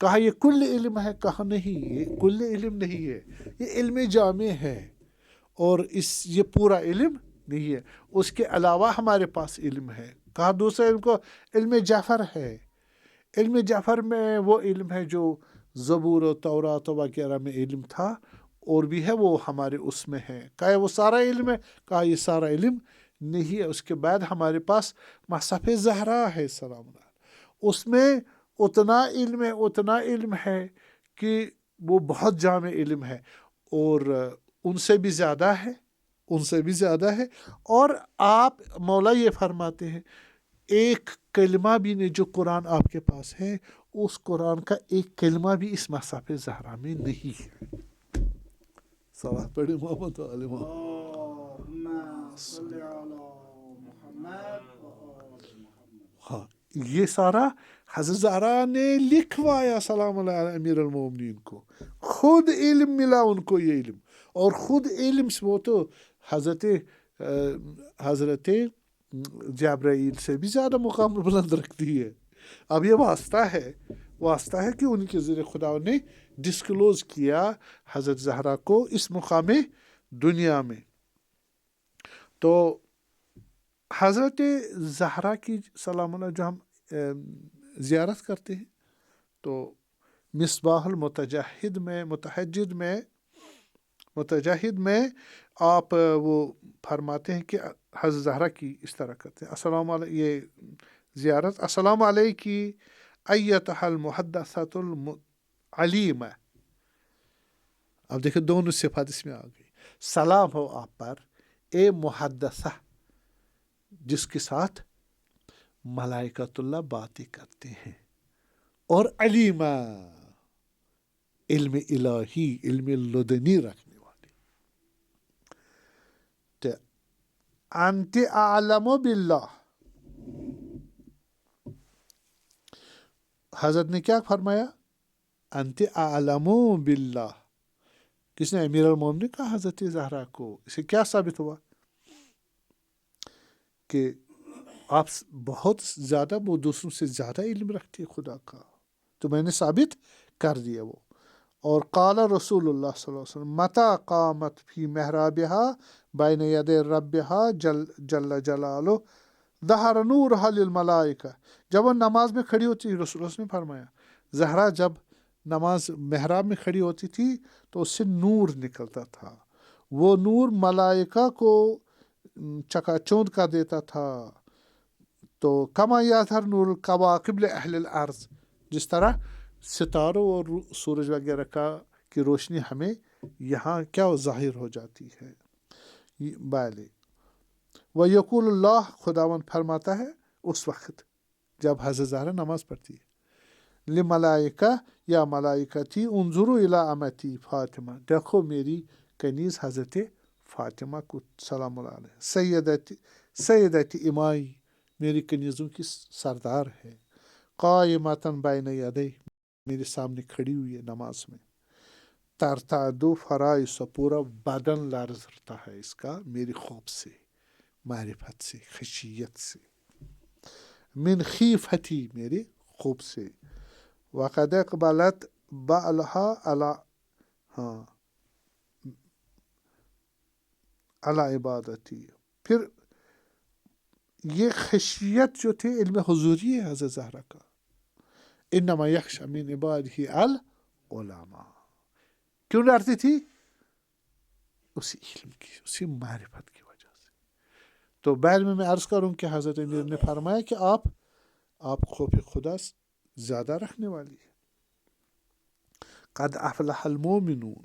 کہا یہ کل علم ہے، کہا نہیں یہ کل علم نہیں ہے، یہ علم جامع ہے اور یہ پورا علم نہیں ہے، اس کے علاوہ ہمارے پاس علم ہے. کہا دوسرے علم کو علم جعفر ہے. علم جعفر میں وہ علم ہے جو زبور و تورات وغیرہ میں علم تھا اور بھی ہے، وہ ہمارے اس میں ہے. کہا وہ سارا علم ہے؟ کہا یہ سارا علم نہیں ہے. اس کے بعد ہمارے پاس مصحف زہرا ہے سلام اللہ، اس میں اتنا علم ہے کہ وہ بہت جامع علم ہے اور ان سے بھی زیادہ ہے. اور آپ مولا یہ فرماتے ہیں ایک کلمہ بھی نہیں جو قرآن آپ کے پاس ہے، اس قرآن کا ایک کلمہ بھی اس مصحف زہرا میں نہیں ہے. صلوات پڑھے محمد علیہ ہاں، یہ سارا حضرت زہرا نے لکھوایا سلام اللہ علیہ امیر المومنین کو. خود علم ملا ان کو یہ علم، اور خود علم سے وہ تو حضرت جبرائیل سے بھی زیادہ مقام بلند رکھتی ہے. اب یہ واسطہ ہے کہ ان کے ذریعے خدا نے ڈسکلوز کیا حضرت زہرا کو اس مقام دنیا میں. تو حضرت زہرا کی سلام اللہ جو ہم زیارت کرتے ہیں تو مصباح المتجہد میں متجہد میں آپ وہ فرماتے ہیں کہ حضرت زہرا کی اس طرح کرتے ہیں السلام علیہ، یہ زیارت السلام علیکی ایتھا المحدثۃ العلیمہ. اب دیکھیں دونوں صفات اس میں آ گئی. سلام ہو آپ پر اے محدثہ جس کے ساتھ ملائکۃ اللہ باتیں کرتے ہیں، اور علیمہ علم الہی، علم لدنی رکھنے والی. تو انت اعلم باللہ، حضرت نے کیا فرمایا؟ انت اعلم باللہ. کس نے؟ امیر المومنین نے کہا حضرت زہرا کو. اسے کیا ثابت ہوا کہ آپ بہت زیادہ، وہ دوسروں سے زیادہ علم رکھتی ہے خدا کا. تو میں نے ثابت کر دیا وہ. اور قال رسول اللہ صلی اللہ علیہ وسلم متى قامت فی محرابها بین ید ربها جل جلالہ ظہر نورها للملائکہ. جب وہ نماز میں کھڑی ہوتی، رسول اللہ نے فرمایا زہرا جب نماز محراب میں کھڑی ہوتی تھی تو اس سے نور نکلتا تھا، وہ نور ملائکہ کو چکا چوند کر دیتا تھا. تو کما یظہر نور الکواکب اہل الارض، جس طرح ستاروں اور سورج وغیرہ کا کی روشنی ہمیں یہاں کیا ظاہر ہو جاتی ہے. بالے وَيَقُولُ اللہ خداوند فرماتا ہے اس وقت جب حضرت زہرا نماز پڑھتی ہے. لِمَلائِکَہ یا ملائکتی انظروا الی امتی فاطمہ، دیکھو میری کنیز حضرت فاطمہ کو سلام اللہ علیہ، سیدتی امائی، میری کنیزوں کی سردار ہے. قائمۃ بین یدی، میرے سامنے کھڑی ہوئی ہے نماز میں. ترتعد فرائض، پورا بدن لرزتا ہے اس کا میری خوف سے، معرفت سے، خشیت سے. من خیفتی، میرے خوف سے. وقد اقبلت بعلہا علی عبادتی، پھر یہ خشیت جو تھی علم حضوری ہے حضرت زہرا کا. انما یخشی من عبادہ العلماء، کیوں ڈرتی تھی؟ اسی علم کی، اسی معرفت کی وجہ سے. تو بعد میں عرض کروں کہ حضرت امیر نے فرمایا کہ آپ خوف خدا زیادہ رکھنے والی ہے. قد افلح المؤمنون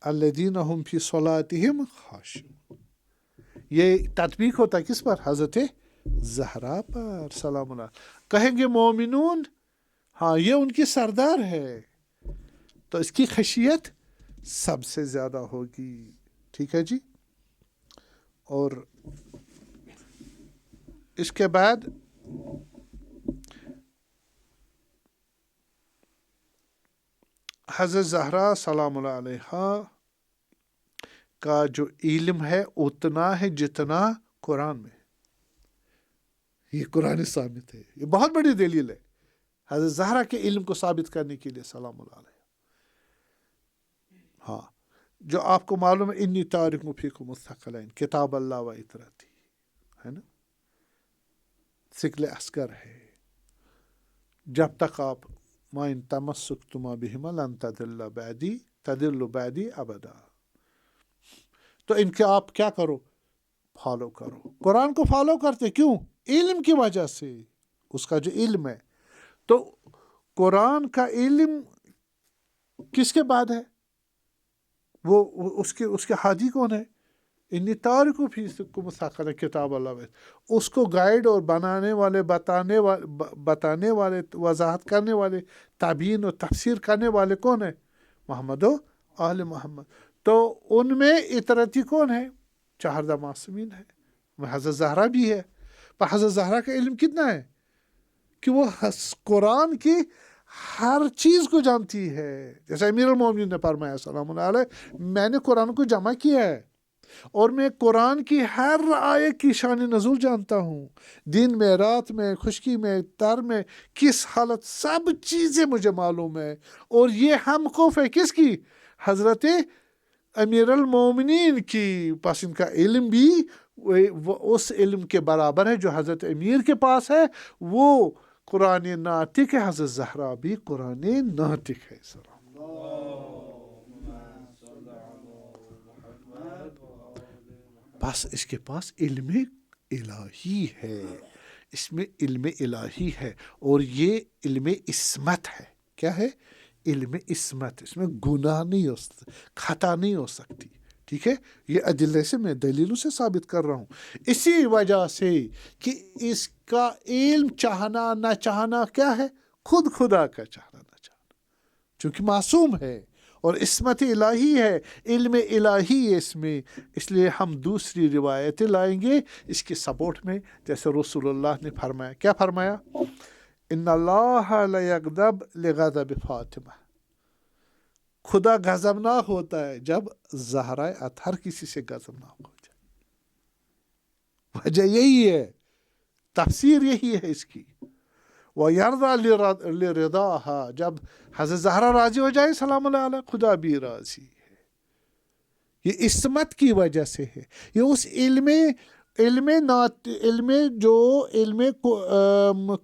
الذین هم فی صلاتهم خاشعون. یہ تطبیق ہوتا ہے کس پر؟ حضرت زہرا پر سلام اللہ. کہیں گے مومنون، ہاں یہ ان کی سردار ہے تو اس کی خشیت سب سے زیادہ ہوگی. ٹھیک ہے جی. اور اس کے بعد حضرت زہرا سلام اللہ علیہ کا جو علم ہے اتنا ہے جتنا قرآن میں. یہ قرآن ثابت ہے، یہ بہت بڑی دلیل ہے حضرت زہرا کے علم کو ثابت کرنے کے لیے سلام اللہ علیہ. ہاں جو آپ کو معلوم ہے انی تارک فیکم الثقلین، کتاب اللہ و اطرتی ہے نا، ثقل اصغر ہے. جب تک آپ ما ان تمسکتما بہما لن تضلوا بعدی ابدا، تو ان کے آپ کیا کرو؟ فالو کرو. قرآن کو فالو کرتے کیوں؟ علم کی وجہ سے، اس کا جو علم ہے. تو قرآن کا علم کس کے بعد ہے؟ وہ اس کے ہادی کون ہے؟ انی تارک فیکم الثقلین کتاب اللہ. اس کو گائیڈ اور بنانے والے، بتانے والے، وضاحت کرنے والے، تبیین و تفسیر کرنے والے کون ہیں؟ محمد و آل محمد. تو ان میں اطرتی کون ہے؟ 4 معصومین ہے، حضرت زہرا بھی ہے. پر حضرت زہرا کا علم کتنا ہے کہ وہ قرآن کی ہر چیز کو جانتی ہے. جیسے امیر المومنین نے فرمایا سلام اللہ علیہ، میں نے قرآن کو جمع کیا ہے اور میں قرآن کی ہر آیت کی شان نزول جانتا ہوں، دن میں، رات میں، خشکی میں، تر میں، کس حالت، سب چیزیں مجھے معلوم ہے. اور یہ ہم خوف ہے کس کی؟ حضرت امیر المومنین کی. پس ان کا علم بھی اس علم کے برابر ہے جو حضرت امیر کے پاس ہے. وہ قرآن ناطق ہے، حضرت زہرا بھی قرآن ناطق ہے. بس اس کے پاس علم الہی ہے، اس میں علم الہی ہے. اور یہ علم عصمت ہے. کیا ہے؟ علم عصمت. اس میں گناہ نہیں ہو سکتا، خطا نہیں ہو سکتی. ٹھیک ہے. یہ ادلے سے، میں دلیلوں سے ثابت کر رہا ہوں. اسی وجہ سے کہ اس کا علم چاہنا نہ چاہنا کیا ہے؟ خود خدا کا چاہنا نہ چاہنا، چونکہ معصوم ہے اور عصمت الہی ہے، علم الہی ہے اس میں. اس لیے ہم دوسری روایتیں لائیں گے اس کے سپورٹ میں. جیسے رسول اللہ نے فرمایا، کیا فرمایا؟ ان اللہ لیغضب لغضب فاطمہ، خدا غضبناک ہوتا ہے جب زہرا اطہر کسی سے غضبناک ہو جائے. وجہ یہی ہے، تفسیر یہی ہے اس کی. وَيَرْضَى لِرِضَاهَا، جب حضرت زہرا راضی ہو جائے سلام اللہ علیہ، خدا بھی راضی ہے. یہ عصمت کی وجہ سے ہے. یہ اس علم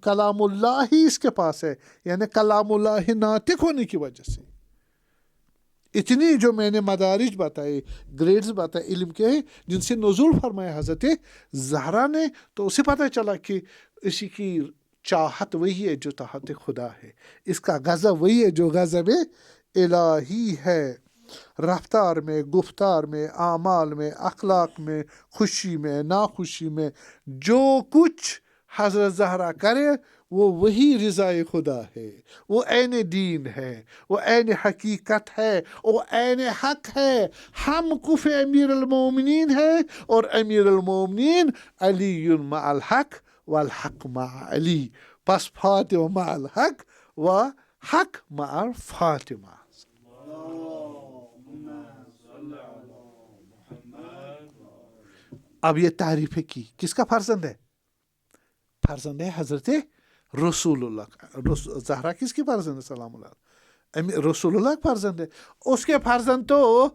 کلام اللہ ہی اس کے پاس ہے، یعنی کلام اللہ ناطق ہونے کی وجہ سے. اتنی جو میں نے مدارج بتائے، گریڈز بتائے علم کے، جن سے نزول فرمایا حضرت زہرا نے، تو اسے پتہ چلا کہ اسی کی چاہت وہی ہے جو طاعت خدا ہے، اس کا غضب وہی ہے جو غضب الہی ہے، رفتار میں، گفتار میں، اعمال میں، اخلاق میں، خوشی میں، ناخوشی میں، جو کچھ حضرت زہرا کرے وہ وہی رضائے خدا ہے، وہ عین دین ہے، وہ عین حقیقت ہے، وہ عین حق ہے۔ ہم کف امیر المومنین ہے، اور امیر المومنین علی مع الحق والحق مع علی، پس فاطمہ مع الحق و حق مع فاطمہ۔ اب یہ تعریف کی کس کا فرزند ہے؟ فرزند ہے حضرت رسول اللہ۔ زہرا کس کی فرزند ہے سلام اللہ؟ رسول اللہ فرزند ہے۔ اس کے فرزند تو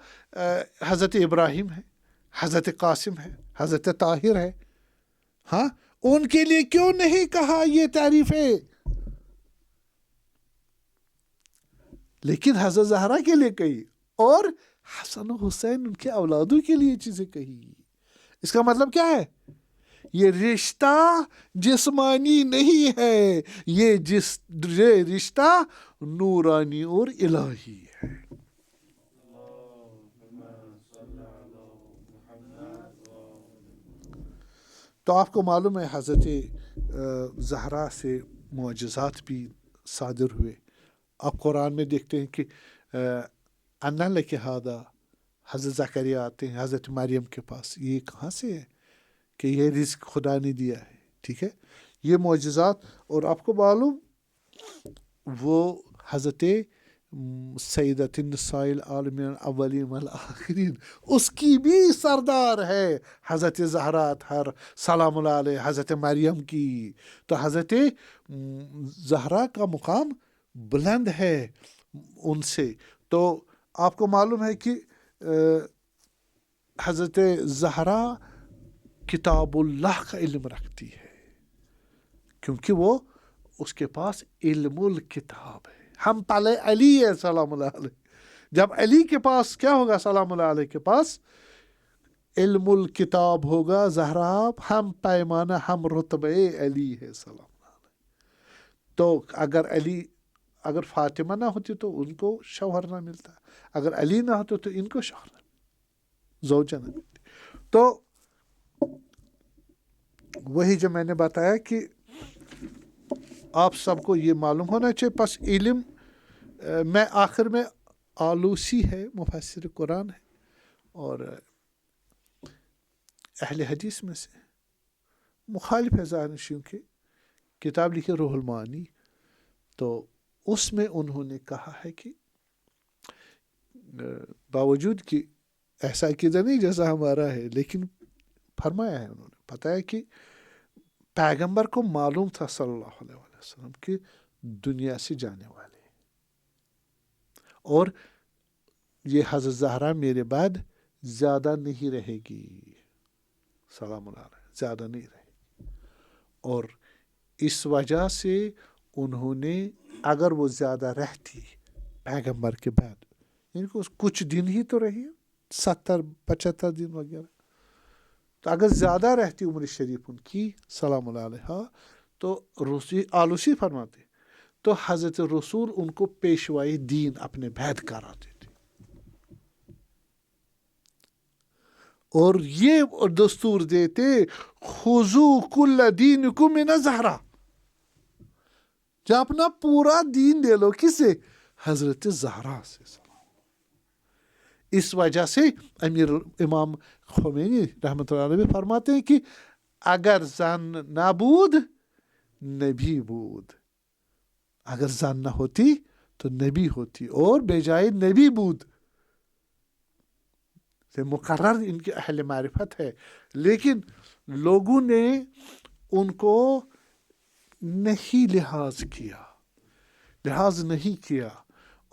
حضرت ابراہیم ہے، حضرت قاسم ہے، حضرت طاہر ہے۔ ہاں، ان کے لیے کیوں نہیں کہا یہ تعریف ہے؟ لیکن حضرت زہرا کے لیے کہی، اور حسن و حسین ان کے اولادوں کے لیے چیزیں کہی۔ اس کا مطلب کیا ہے؟ یہ رشتہ جسمانی نہیں ہے، یہ رشتہ نورانی اور الہی ہے۔ تو آپ کو معلوم ہے حضرت زہرا سے معجزات بھی صادر ہوئے۔ آپ قرآن میں دیکھتے ہیں کہ انا لک ھذا، حضرت زکریا آتے ہیں حضرت مریم کے پاس، یہ کہاں سے ہے؟ کہ یہ رزق خدا نے دیا ہے، ٹھیک ہے، یہ معجزات۔ اور آپ کو معلوم وہ حضرت سیدۃ النساء العالمین الاولین والآخرین، اس کی بھی سردار ہے حضرت زہرا اطہر سلام اللہ علیہ، حضرت مریم کی۔ تو حضرت زہرا کا مقام بلند ہے ان سے۔ تو آپ کو معلوم ہے کہ حضرت زہرا کتاب اللہ کا علم رکھتی ہے، کیونکہ وہ اس کے پاس علم الکتاب ہے۔ ہم پہلے علی ہے سلام اللہ علیہ، جب علی کے پاس کیا ہوگا سلام اللہ علیہ کے پاس علم الکتاب ہوگا، زہرا ہم پیمانہ ہم رتبہ علی ہے سلام اللہ علیہ۔ تو اگر فاطمہ نہ ہوتی تو ان کو شوہر نہ ملتا، اگر علی نہ ہوتے تو ان کو شوہر نہ، زوجہ نہ ملتی۔ تو وہی جو میں نے بتایا کہ آپ سب کو یہ معلوم ہونا چاہیے۔ پس علم میں آخر میں آلوسی ہے، مفسر قرآن ہے اور اہل حدیث میں سے مخالف ہے زانشیوں کے، کتاب لکھی روح المعانی۔ تو اس میں انہوں نے کہا ہے کہ باوجود کہ ایسا عقیدہ نہیں جیسا ہمارا ہے، لیکن فرمایا ہے انہوں نے، بتایا کہ پیغمبر کو معلوم تھا صلی اللہ علیہ وسلم کہ دنیا سے جانے والے، اور یہ حضرت زہرا میرے بعد زیادہ نہیں رہے گی سلام اللہ علیہ، زیادہ نہیں رہے گی۔ اور اس وجہ سے انہوں نے، اگر وہ زیادہ رہتی پیغمبر کے بعد، ان کو کچھ دن ہی تو رہی، 70-75 دن وغیرہ، تو اگر زیادہ رہتی عمر شریف ان کی سلام اللہ علیہ، تو آلوسی فرماتے تو حضرت رسول ان کو پیشوائی دین اپنے بیعت کراتے تھے، اور یہ دستور دیتے خذوا کل دینکم من زہرا، جو اپنا پورا دین دے لو، کس سے؟ حضرت زہرا سے۔ اس وجہ سے امام خمینی رحمۃ اللہ علیہ فرماتے ہیں کہ اگر زن نہ بود نبی بود، اگر زن نہ ہوتی تو نبی ہوتی، اور بے جائے نبی بود سے مقرر ان کی اہل معرفت ہے، لیکن لوگوں نے ان کو نہیں لحاظ نہیں کیا،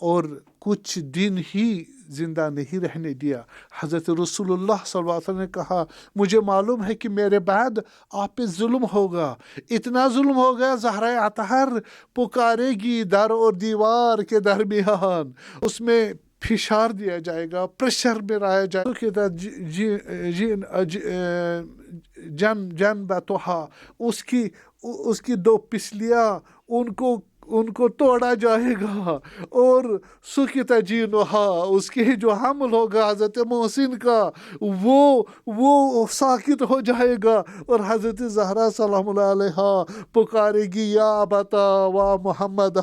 اور کچھ دن ہی زندہ نہیں رہنے دیا۔ حضرت رسول اللہ صلی اللہ علیہ وسلم نے کہا مجھے معلوم ہے کہ میرے بعد آپ پہ ظلم ہوگا، اتنا ظلم ہوگا زہرا اطہر پکارے گی در اور دیوار کے درمیان، اس میں فشار دیا جائے گا، پریشر میں رہا جائے گا، جن بتوہا، اس کی 2 پسلیاں ان کو ان کو توڑا جائے گا، اور سکت جینہا، اس کے جو حمل ہوگا حضرت محسن کا وہ ساکت ہو جائے گا، اور حضرت زہرا سلام اللہ علیہ پکارے گی یا ابتا و محمد،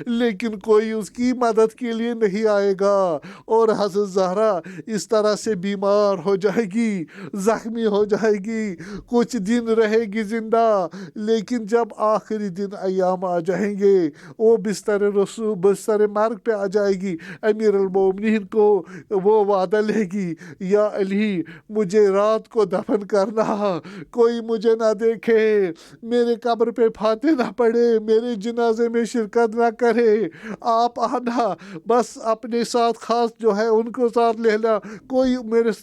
لیکن کوئی اس کی مدد کے لیے نہیں آئے گا، اور حضرت زہرا اس طرح سے بیمار ہو جائے گی، زخمی ہو جائے گی، کچھ دن رہے گی زندہ، لیکن جب آخری دن ایام آ جائیں گے، وہ بستر مرگ پہ آ جائے گی، امیر المومنین کو وہ وعدہ لے گی، یا علی مجھے رات کو دفن کرنا، کوئی مجھے نہ دیکھے، میرے قبر پہ پھاتے نہ پڑے، میرے جنازے میں شرکت نہ کرے، آپ آنا، بس اپنے ساتھ خاص جو ہے ان کو ساتھ لینا، کوئی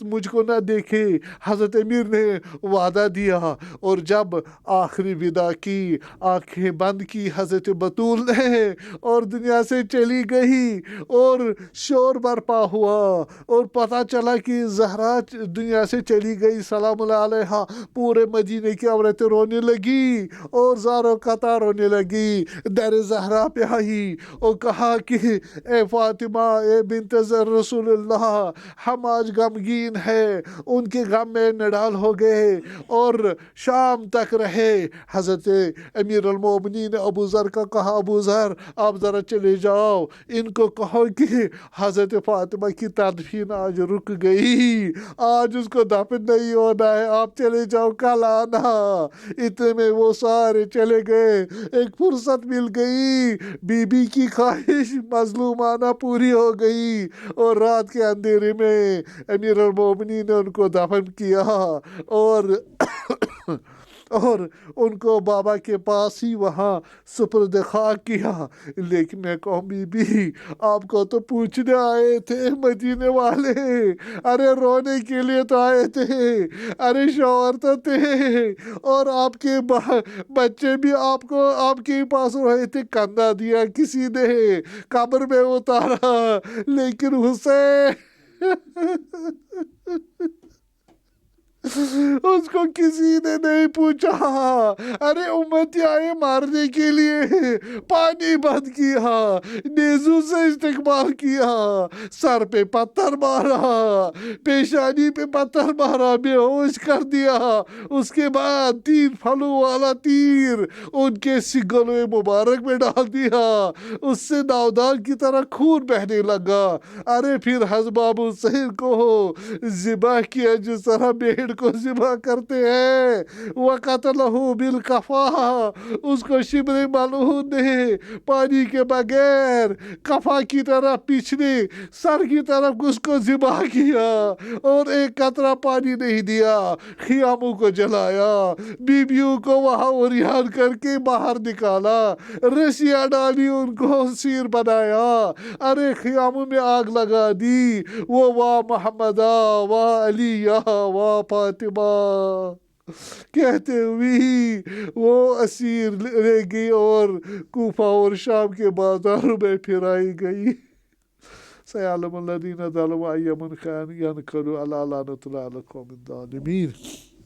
مجھ کو نہ دیکھے۔ حضرت امیر نے وعدہ دیا، اور جب آخری ودا کی، آنکھیں بند کی حضرت بطول نے، اور دنیا سے چلی گئی، اور شور برپا ہوا، اور پتہ چلا کہ زہرا دنیا سے چلی گئی سلام اللہ علیہ، پورے مدینے کی عورتیں رونے لگی، اور زاروں قطار رونے لگی، در زہرا پہ آئی اور کہا کہ اے فاطمہ، اے بنت رسول اللہ، ہم آج غمگین ہیں، ان کے غم میں نڈال ہو گئے، اور شام تک رہے۔ حضرت امیر المومنین نے ابو ذر کا کہا، ابو ذر آپ ذرا چلے جاؤ، ان کو کہو کہ حضرت فاطمہ کی تدفین آج رک گئی، آج اس کو دفن نہیں ہونا ہے، آپ چلے جاؤ، کل آنا۔ اتنے میں وہ سارے چلے گئے، ایک فرصت مل گئی، بی بی کی خواہش مظلومانہ پوری ہو گئی، اور رات کے اندھیرے میں امیر المومنین نے ان کو دفن کیا، اور ان کو بابا کے پاس ہی وہاں سپرد خاک کیا۔ لیکن میں کہوں بی بی، آپ کو تو پوچھنے آئے تھے مدینے والے، ارے رونے کے لیے تو آئے تھے، ارے شوہر تو تھے، اور آپ کے بچے بھی آپ کے پاس رہے تھے، کندھا دیا کسی نے، قبر میں اتارا، لیکن حسین اس کو کسی نے نہیں پوچھا۔ ارے امتی آئے مارنے کے لیے، پانی بند کیا، نیزو سے استقبال کیا، سر پہ پتھر مارا، پیشانی پہ پتھر مارا، بے ہوش کر دیا، اس کے بعد 3 پھلوں والا تیر ان کے گلے مبارک میں ڈال دیا، اس سے ناودان کی طرح خون بہنے لگا۔ ارے پھر حضرت حسین کو ذبح کیا جس طرح بھیڑ کو ذبح کرتے ہیں، وَقَتَلَهُ بِالْقَفَا، اس کو شبر ملعون نے پانی کے بغیر قفا کی طرح پچھلے سر کی طرف اس کو ذبح کیا، اور ایک قطرہ پانی نہیں دیا، خیاموں کو جلایا، بیویوں کو وہاں عریان کر کے باہر نکالا، رسیاں ڈالی، ان کو سیر بنایا، ارے خیاموں میں آگ لگا دی، وہ وا محمدہ وا علیہ وا فاطمہ کہتے ہوئی وہ اسیر لے گئی، اور کوفہ اور شام کے بازاروں میں پھرائی گئی۔ سیعلم الذین ظلموا أَيَّ مُنقلب ينقلبون، أَلَا لَعْنَةُ اللَّهِ عَلَى الْقَوْمِ الظَّالِمِينَ۔